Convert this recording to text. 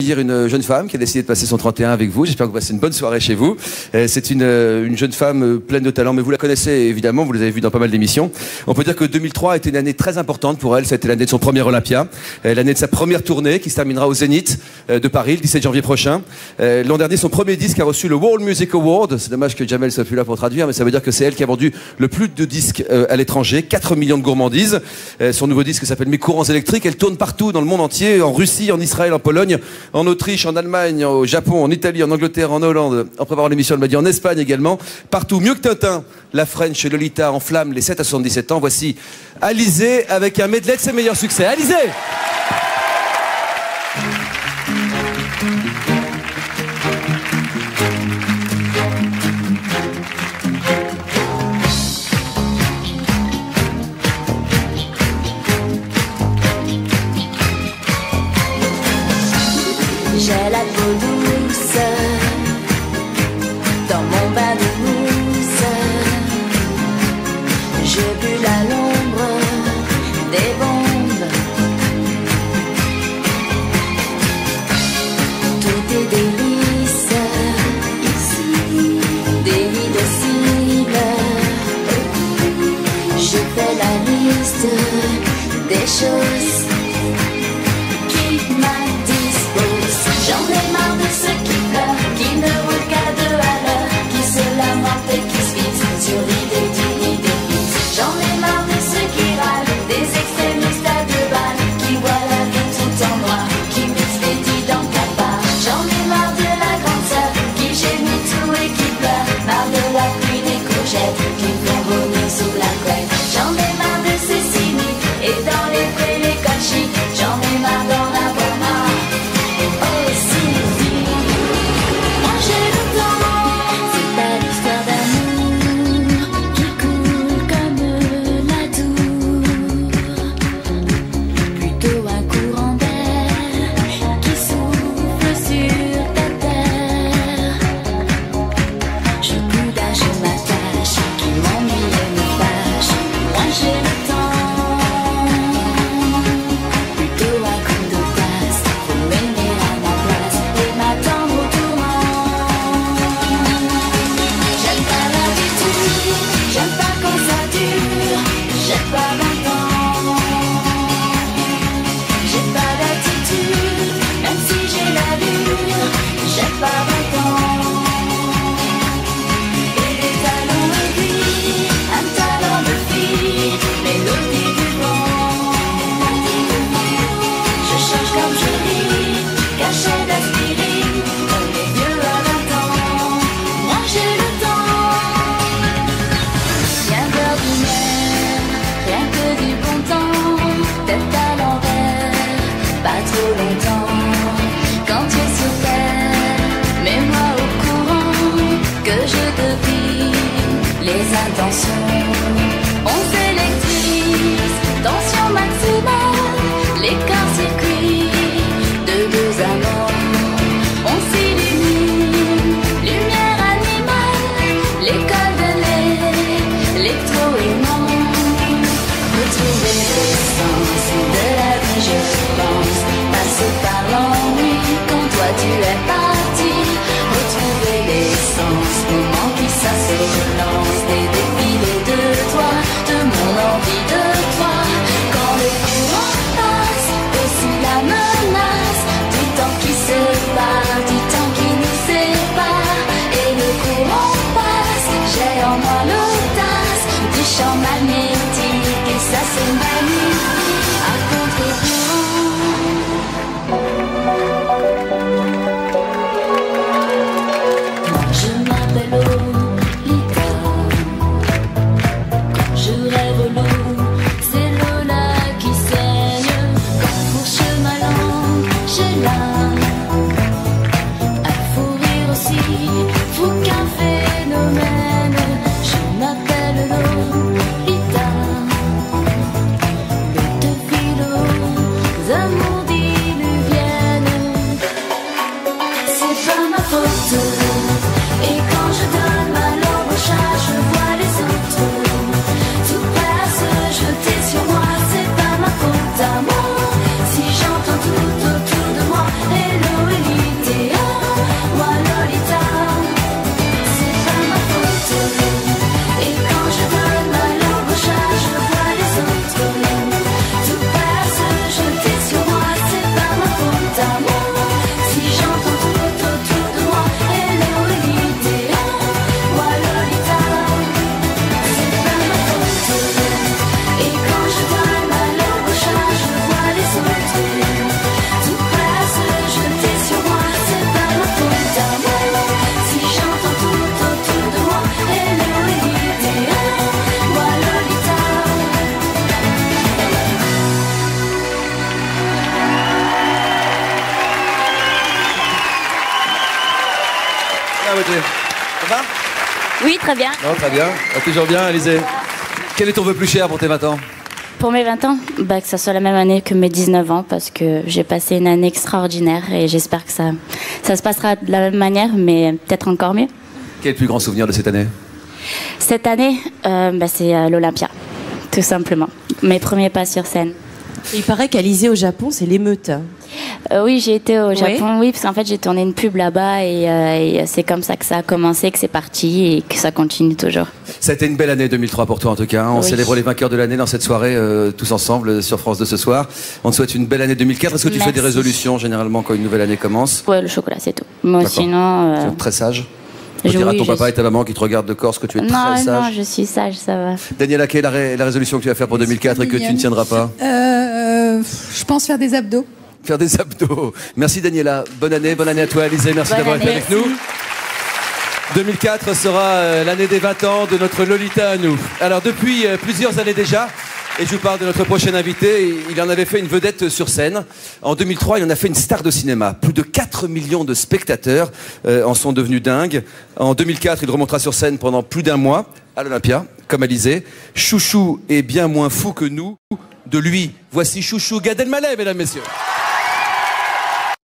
Hier, une jeune femme qui a décidé de passer son 31 avec vous. J'espère que vous passez une bonne soirée chez vous. C'est une jeune femme pleine de talent, mais vous la connaissez évidemment, vous l'avez vue dans pas mal d'émissions. On peut dire que 2003 a été une année très importante pour elle. C'était l'année de son premier Olympia, l'année de sa première tournée qui se terminera au Zénith de Paris le 17 janvier prochain. L'an dernier, son premier disque a reçu le World Music Award. C'est dommage que Jamel soit plus là pour traduire, mais ça veut dire que c'est elle qui a vendu le plus de disques à l'étranger, 4 millions de gourmandises. Son nouveau disque s'appelle Mes courants électriques. Elle tourne partout dans le monde entier, en Russie, en Israël, en Pologne, en Autriche, en Allemagne, au Japon, en Italie, en Angleterre, en Hollande, en préparant l'émission, elle m'a dit en Espagne également, partout, mieux que Tintin, la French, Lolita, en flamme, les 7 à 77 ans. Voici Alizée avec un medley de ses meilleurs succès. Alizée! J'ai la peau douce dans mon bain de mousse. Je bulle à l'ombre des bombes. Tout est délice ici, délit de cible. Je fais la liste des choses qui m'indisposent. J'en ai marre de ceux qui pleurent, qui ne roulent qu'à 2 à l'heure, qui se lamentent et qui se fixent sur l'idée d'une idée fixe. J'en ai marre de ceux qui râlent, des extrémistes à 2 balles, qui voient la vie tout en noir, qui m'expédient dans le cafard. J'en ai marre de la grande sœur, qui gémit tout et qui pleure, marre de la pluie des courgettes, qui font vomir sous la couette. J'en ai marre de ces cyniques, et dans les prés les cochiques, j'en ai marre d'en avoir marre. Quand tu es sur terre, mets-moi au courant que je devine les intentions. On s'électrise, tension maximale, l'écart circuit de 2 amants. On s'illumine, lumière animale, l'école de l'électro-aimant. Retrouver l'essence de la vie, je pense, passer par l'ennui quand toi tu es parti. Retrouver l'essence, moment qui ça se relance, des défis de ma beauté? Ça va? Oui, très bien. Non, très bien. Ah, toujours bien, Alizé. Quel est ton vœu plus cher pour tes 20 ans? Pour mes 20 ans, que ça soit la même année que mes 19 ans, parce que j'ai passé une année extraordinaire et j'espère que ça se passera de la même manière, mais peut-être encore mieux. Quel est le plus grand souvenir de cette année? Cette année, c'est l'Olympia, tout simplement. Mes premiers pas sur scène. Et il paraît qu'Alizé au Japon, c'est l'émeute. Oui, j'ai été au Japon, oui, parce qu'en fait j'ai tourné une pub là-bas et c'est comme ça que ça a commencé, que c'est parti et que ça continue toujours. Ça a été une belle année 2003 pour toi en tout cas. On célèbre les vainqueurs de l'année dans cette soirée tous ensemble sur France 2 ce soir. On te souhaite une belle année 2004. Est-ce que tu fais des résolutions généralement quand une nouvelle année commence? Ouais, le chocolat c'est tout. Moi sinon... Tu es très sage. Tu diras à ton papa et ta maman qui te regardent de Corse que tu es très sage. Non, je suis sage, ça va. Daniela, quelle est la résolution que tu vas faire pour 2004 et que tu ne tiendras pas? Je pense faire des abdos. Faire des abdos. Merci Daniela. Bonne année à toi Alizé. Merci d'avoir été avec nous. 2004 sera l'année des 20 ans de notre Lolita à nous. Alors depuis plusieurs années déjà, et je vous parle de notre prochain invité, il en avait fait une vedette sur scène. En 2003, il en a fait une star de cinéma. Plus de 4 millions de spectateurs en sont devenus dingues. En 2004, il remontera sur scène pendant plus d'un mois à l'Olympia, comme Alizé. Chouchou est bien moins fou que nous. De lui, voici Chouchou Gad Elmaleh, mesdames, messieurs.